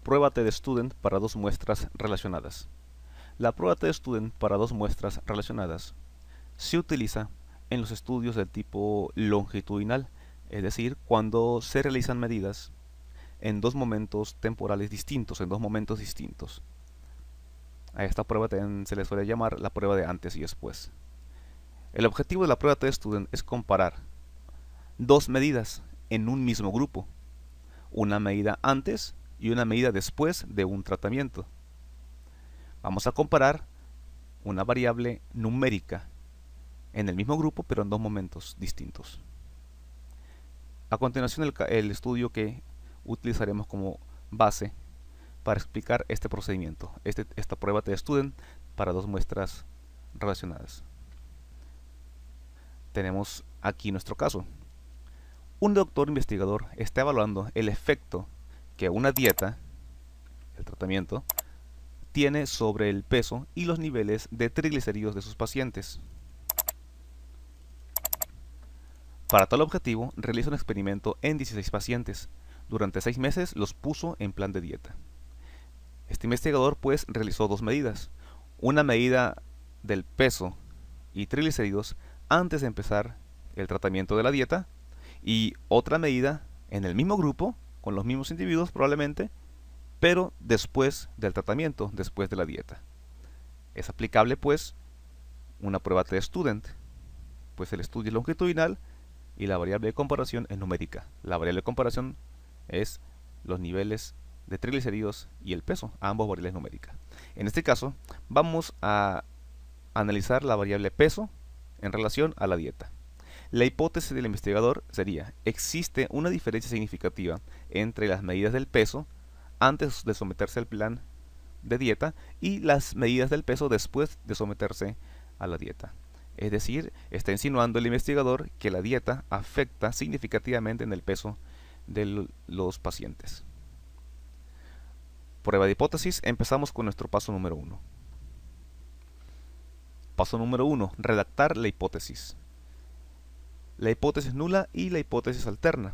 Prueba TestStudent para dos muestras relacionadas. La prueba TestStudent para dos muestras relacionadas se utiliza en los estudios del tipo longitudinal, es decir, cuando se realizan medidas en dos momentos temporales distintos, en dos momentos distintos. A esta prueba también se le suele llamar la prueba de antes y después. El objetivo de la prueba TestStudent es comparar dos medidas en un mismo grupo, una medida antes y una medida después de un tratamiento. Vamos a comparar una variable numérica en el mismo grupo pero en dos momentos distintos. A continuación el estudio que utilizaremos como base para explicar este procedimiento, esta prueba TestStudent para dos muestras relacionadas. Tenemos aquí nuestro caso. Un doctor investigador está evaluando el efecto que una dieta, el tratamiento, tiene sobre el peso y los niveles de triglicéridos de sus pacientes. Para tal objetivo, realiza un experimento en 16 pacientes. Durante 6 meses los puso en plan de dieta. Este investigador pues realizó dos medidas. Una medida del peso y triglicéridos antes de empezar el tratamiento de la dieta y otra medida en el mismo grupo, con los mismos individuos probablemente, pero después del tratamiento, después de la dieta. Es aplicable pues una prueba TestStudent, pues el estudio es longitudinal y la variable de comparación es numérica. La variable de comparación es los niveles de triglicéridos y el peso, ambos variables numéricas. En este caso vamos a analizar la variable peso en relación a la dieta. La hipótesis del investigador sería: existe una diferencia significativa entre las medidas del peso antes de someterse al plan de dieta y las medidas del peso después de someterse a la dieta. Es decir, está insinuando el investigador que la dieta afecta significativamente en el peso de los pacientes. Prueba de hipótesis, empezamos con nuestro paso número 1. Paso número 1, redactar la hipótesis. La hipótesis nula y la hipótesis alterna.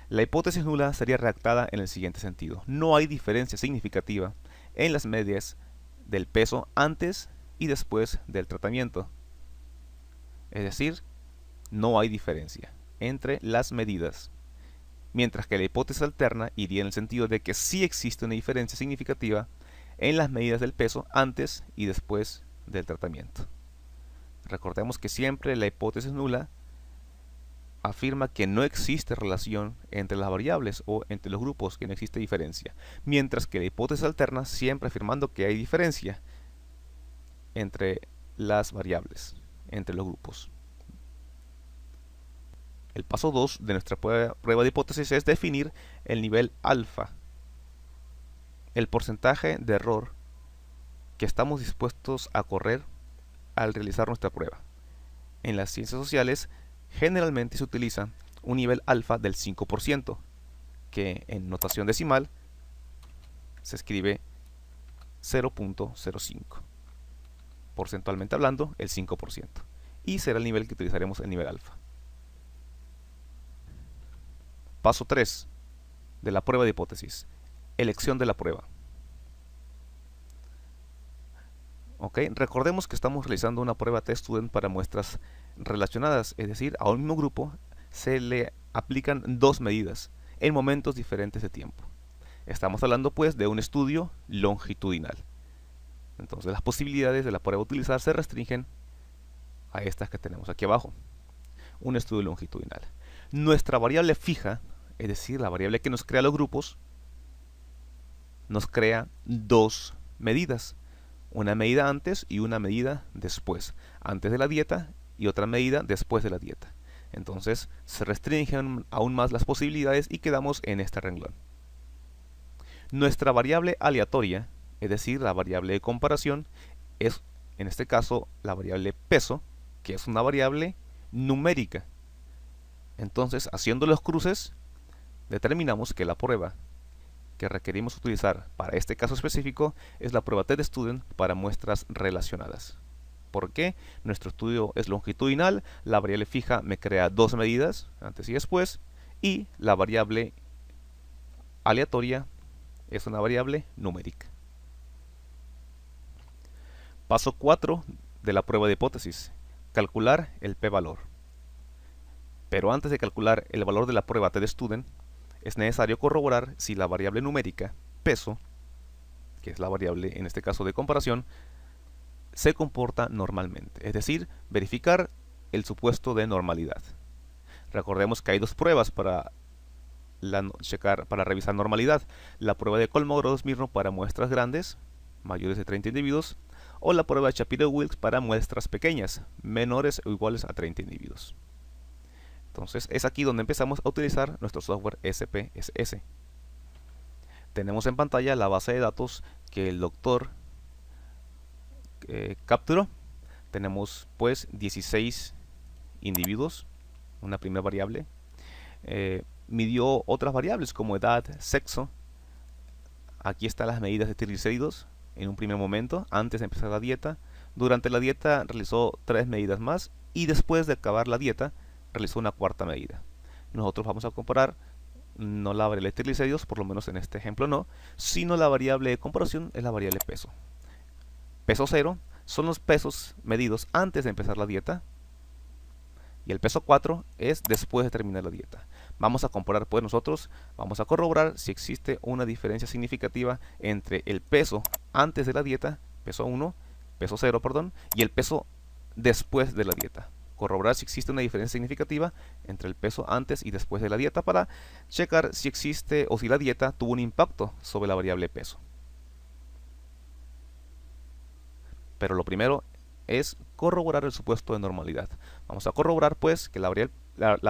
La hipótesis nula sería redactada en el siguiente sentido: no hay diferencia significativa en las medidas del peso antes y después del tratamiento. Es decir, no hay diferencia entre las medidas. Mientras que la hipótesis alterna iría en el sentido de que sí existe una diferencia significativa en las medidas del peso antes y después del tratamiento. Recordemos que siempre la hipótesis nula afirma que no existe relación entre las variables o entre los grupos, que no existe diferencia, mientras que la hipótesis alterna siempre afirmando que hay diferencia entre las variables, entre los grupos. El paso 2 de nuestra prueba de hipótesis es definir el nivel alfa, el porcentaje de error que estamos dispuestos a correr al realizar nuestra prueba. En las ciencias sociales generalmente se utiliza un nivel alfa del 5%, que en notación decimal se escribe 0.05, porcentualmente hablando el 5%, y será el nivel que utilizaremos, el nivel alfa. Paso 3 de la prueba de hipótesis: elección de la prueba. Recordemos que estamos realizando una prueba TestStudent para muestras relacionadas, es decir, a un mismo grupo se le aplican dos medidas en momentos diferentes de tiempo. Estamos hablando pues de un estudio longitudinal. Entonces las posibilidades de la prueba a utilizar se restringen a estas que tenemos aquí abajo. Un estudio longitudinal. Nuestra variable fija, es decir, la variable que nos crea los grupos, nos crea dos medidas. Una medida antes y una medida después. Antes de la dieta y otra medida después de la dieta. Entonces se restringen aún más las posibilidades y quedamos en este renglón. Nuestra variable aleatoria, es decir, la variable de comparación, es en este caso la variable peso, que es una variable numérica. Entonces, haciendo los cruces, determinamos que la prueba que requerimos utilizar para este caso específico es la prueba TestStudent para muestras relacionadas. ¿Por qué? Nuestro estudio es longitudinal, la variable fija me crea dos medidas, antes y después, y la variable aleatoria es una variable numérica. Paso 4 de la prueba de hipótesis. Calcular el p-valor. Pero antes de calcular el valor de la prueba testudent, es necesario corroborar si la variable numérica, peso, que es la variable en este caso de comparación, se comporta normalmente. Es decir, verificar el supuesto de normalidad. Recordemos que hay dos pruebas para revisar normalidad. La prueba de Kolmogorov-Smirnov para muestras grandes, mayores de 30 individuos, o la prueba de Shapiro-Wilks para muestras pequeñas, menores o iguales a 30 individuos. Entonces es aquí donde empezamos a utilizar nuestro software SPSS. Tenemos en pantalla la base de datos que el doctor capturó. Tenemos pues 16 individuos, una primera variable. Midió otras variables como edad, sexo. Aquí están las medidas de triglicéridos en un primer momento, antes de empezar la dieta. Durante la dieta realizó 3 medidas más y después de acabar la dieta realizó una cuarta medida. Nosotros vamos a comparar no la variable de triglicéridos, por lo menos en este ejemplo no, sino la variable de comparación es la variable peso. Peso cero son los pesos medidos antes de empezar la dieta y el peso 4 es después de terminar la dieta. Vamos a comparar pues nosotros, vamos a corroborar si existe una diferencia significativa entre el peso antes de la dieta, peso 1, peso 0, perdón, y el peso después de la dieta. Corroborar si existe una diferencia significativa entre el peso antes y después de la dieta para checar si existe o si la dieta tuvo un impacto sobre la variable peso. Pero lo primero es corroborar el supuesto de normalidad. Vamos a corroborar pues que la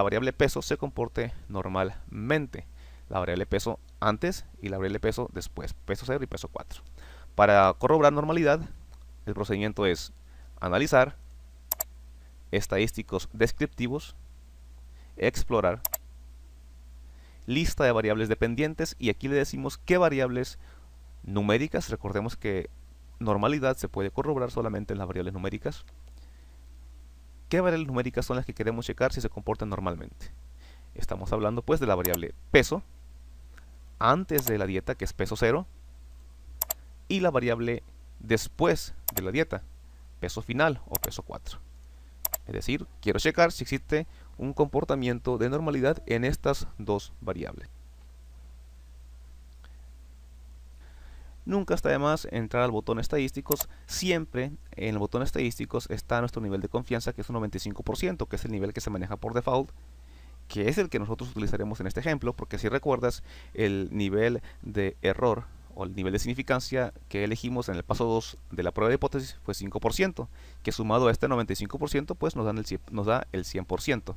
variable peso se comporte normalmente. La variable peso antes y la variable peso después, peso 0 y peso 4. Para corroborar normalidad, el procedimiento es analizar, estadísticos descriptivos, explorar, lista de variables dependientes, y aquí le decimos qué variables numéricas. Recordemos que normalidad se puede corroborar solamente en las variables numéricas. ¿Qué variables numéricas son las que queremos checar si se comportan normalmente? Estamos hablando pues de la variable peso antes de la dieta, que es peso 0, y la variable después de la dieta, peso final o peso 4. Es decir, quiero checar si existe un comportamiento de normalidad en estas dos variables. Nunca está de más entrar al botón estadísticos. Siempre en el botón estadísticos está nuestro nivel de confianza, que es un 95%, que es el nivel que se maneja por default, que es el que nosotros utilizaremos en este ejemplo, porque si recuerdas, el nivel de error o el nivel de significancia que elegimos en el paso 2 de la prueba de hipótesis fue 5%, que sumado a este 95% pues nos da el 100%.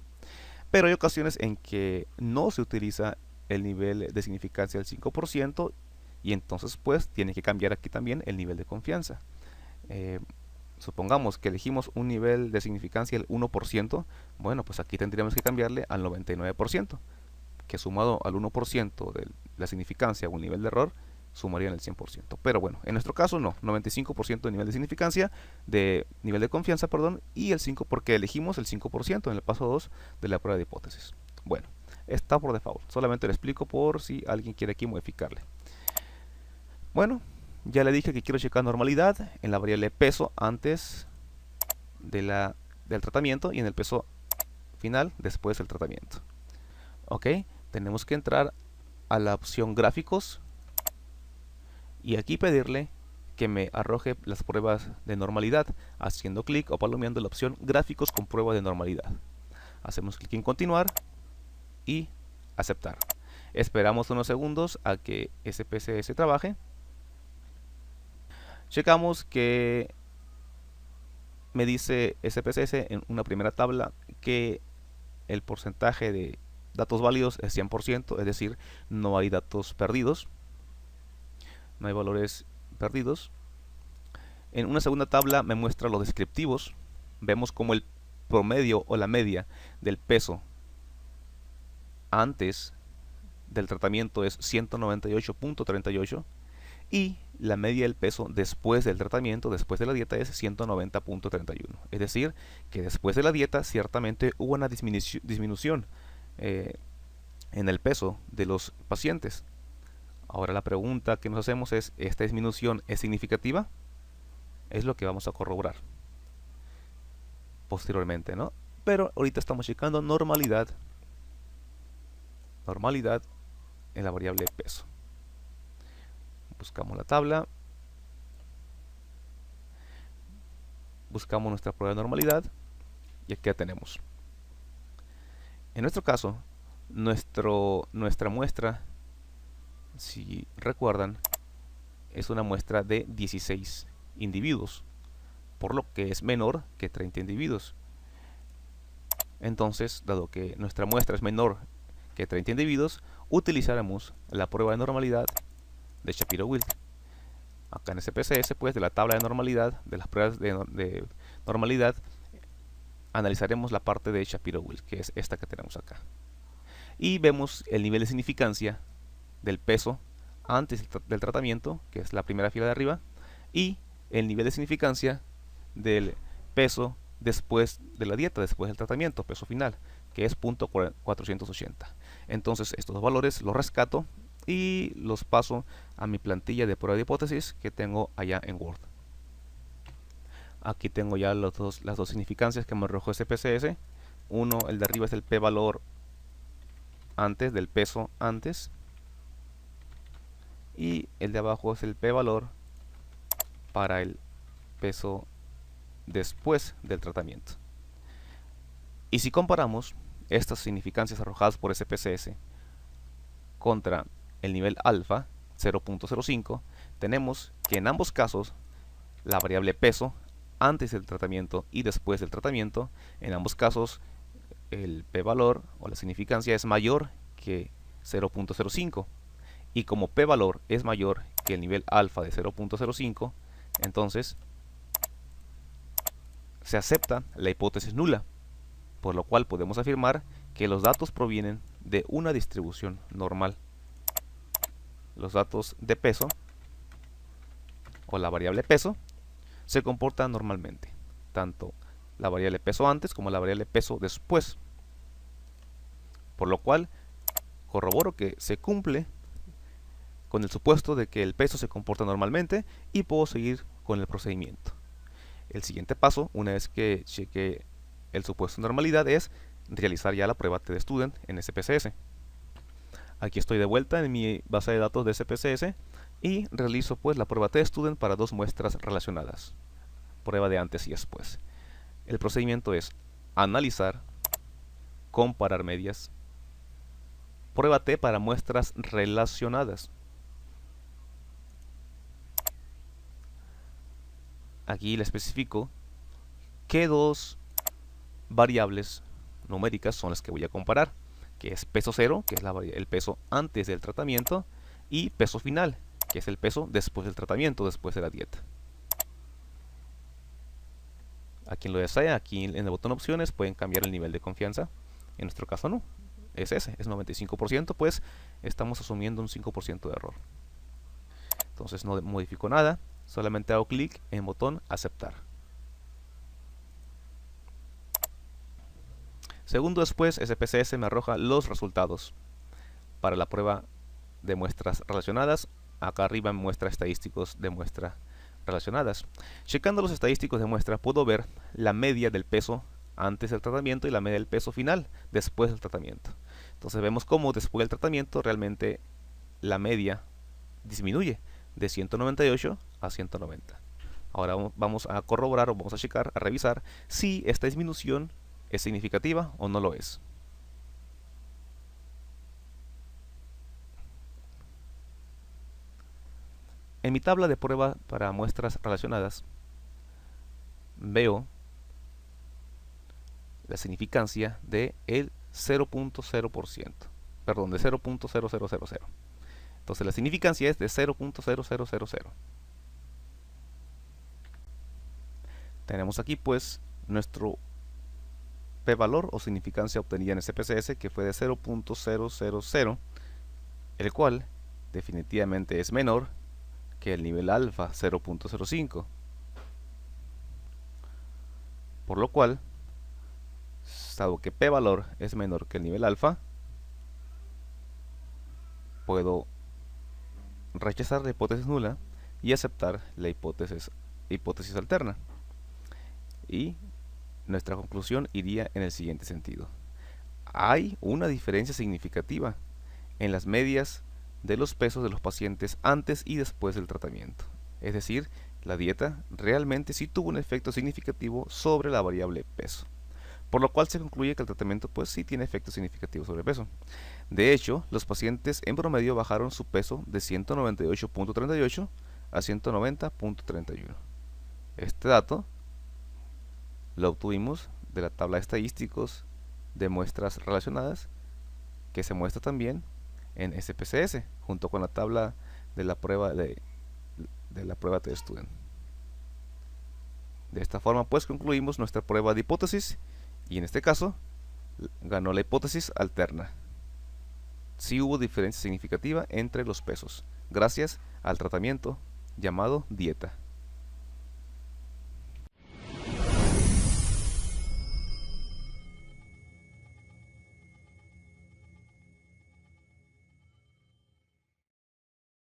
Pero hay ocasiones en que no se utiliza el nivel de significancia del 5%, y entonces pues tiene que cambiar aquí también el nivel de confianza. Supongamos que elegimos un nivel de significancia del 1%, bueno, pues aquí tendríamos que cambiarle al 99%, que sumado al 1% de la significancia o el nivel de error, sumarían el 100%. Pero bueno, en nuestro caso no, 95% de nivel de significancia, de nivel de confianza, perdón, y el 5% porque elegimos el 5% en el paso 2 de la prueba de hipótesis. Bueno, está por default, solamente lo explico por si alguien quiere aquí modificarle. Bueno, ya le dije que quiero checar normalidad en la variable peso antes del tratamiento y en el peso final después del tratamiento. Ok, tenemos que entrar a la opción gráficos y aquí pedirle que me arroje las pruebas de normalidad haciendo clic o palomeando la opción gráficos con prueba de normalidad. Hacemos clic en continuar y aceptar. Esperamos unos segundos a que SPSS trabaje. Checamos que me dice SPSS en una primera tabla que el porcentaje de datos válidos es 100%, es decir, no hay datos perdidos, no hay valores perdidos. En una segunda tabla me muestra los descriptivos. Vemos como el promedio o la media del peso antes del tratamiento es 198.38 y la media del peso después del tratamiento, después de la dieta, es 190.31. Es decir, que después de la dieta ciertamente hubo una disminución en el peso de los pacientes. Ahora la pregunta que nos hacemos es, ¿esta disminución es significativa? Es lo que vamos a corroborar posteriormente, ¿no? Pero ahorita estamos checando normalidad en la variable peso. Buscamos la tabla, buscamos nuestra prueba de normalidad y aquí la tenemos. En nuestro caso, nuestra muestra, si recuerdan, es una muestra de 16 individuos, por lo que es menor que 30 individuos. Entonces, dado que nuestra muestra es menor que 30 individuos, utilizaremos la prueba de normalidad de Shapiro-Wilk. Acá en SPSS, pues, de la tabla de normalidad, de las pruebas de normalidad, analizaremos la parte de Shapiro-Wilk, que es esta que tenemos acá. Y vemos el nivel de significancia del peso antes del tratamiento, que es la primera fila de arriba, y el nivel de significancia del peso después de la dieta, después del tratamiento, peso final, que es 0.480. Entonces estos dos valores los rescato y los paso a mi plantilla de prueba de hipótesis que tengo allá en Word. Aquí tengo ya las dos significancias que me arrojó SPSS. Uno, el de arriba es el p-valor antes, del peso antes, y el de abajo es el p-valor para el peso después del tratamiento. Y si comparamos estas significancias arrojadas por SPSS contra el nivel alfa 0.05, tenemos que en ambos casos la variable peso antes del tratamiento y después del tratamiento, en ambos casos el p-valor o la significancia es mayor que 0.05, y como p-valor es mayor que el nivel alfa de 0.05, entonces se acepta la hipótesis nula, por lo cual podemos afirmar que los datos provienen de una distribución normal. Los datos de peso o la variable peso se comportan normalmente, tanto la variable peso antes como la variable peso después, por lo cual corroboro que se cumple con el supuesto de que el peso se comporta normalmente y puedo seguir con el procedimiento. El siguiente paso, una vez que cheque el supuesto de normalidad, es realizar ya la prueba TDStudent en SPSS. Aquí estoy de vuelta en mi base de datos de SPSS y realizo pues la prueba TDStudent para dos muestras relacionadas, prueba de antes y después. El procedimiento es analizar, comparar medias, prueba T para muestras relacionadas. Aquí le especifico qué dos variables numéricas son las que voy a comparar, que es peso cero, que es el peso antes del tratamiento, y peso final, que es el peso después del tratamiento, después de la dieta. A quien lo desea, aquí en el botón opciones pueden cambiar el nivel de confianza. En nuestro caso no, es ese, es 95%, pues estamos asumiendo un 5% de error. Entonces no modifico nada, solamente hago clic en botón aceptar. Segundo después, SPSS me arroja los resultados para la prueba de muestras relacionadas. Acá arriba me muestra estadísticos de muestra relacionadas. Checando los estadísticos de muestra puedo ver la media del peso antes del tratamiento y la media del peso final después del tratamiento. Entonces vemos cómo después del tratamiento realmente la media disminuye de 198 a 190. Ahora vamos a corroborar o vamos a checar, a revisar si esta disminución es significativa o no lo es. En mi tabla de prueba para muestras relacionadas veo la significancia de el 0.0%, perdón, de 0.0000. Entonces la significancia es de 0.0000. Tenemos aquí pues nuestro p-valor o significancia obtenida en SPSS, que fue de 0.000, el cual definitivamente es menor que el nivel alfa 0.05, por lo cual, dado que p-valor es menor que el nivel alfa, puedo rechazar la hipótesis nula y aceptar la hipótesis alterna. Y nuestra conclusión iría en el siguiente sentido. Hay una diferencia significativa en las medias de los pesos de los pacientes antes y después del tratamiento. Es decir, la dieta realmente sí tuvo un efecto significativo sobre la variable peso, por lo cual se concluye que el tratamiento pues sí tiene efectos significativos sobre el peso. De hecho, los pacientes en promedio bajaron su peso de 198.38 a 190.31. Este dato lo obtuvimos de la tabla de estadísticos de muestras relacionadas, que se muestra también en SPSS, junto con la tabla de la prueba de la prueba Test Student. De esta forma pues concluimos nuestra prueba de hipótesis, y en este caso ganó la hipótesis alterna. Sí hubo diferencia significativa entre los pesos, gracias al tratamiento llamado dieta.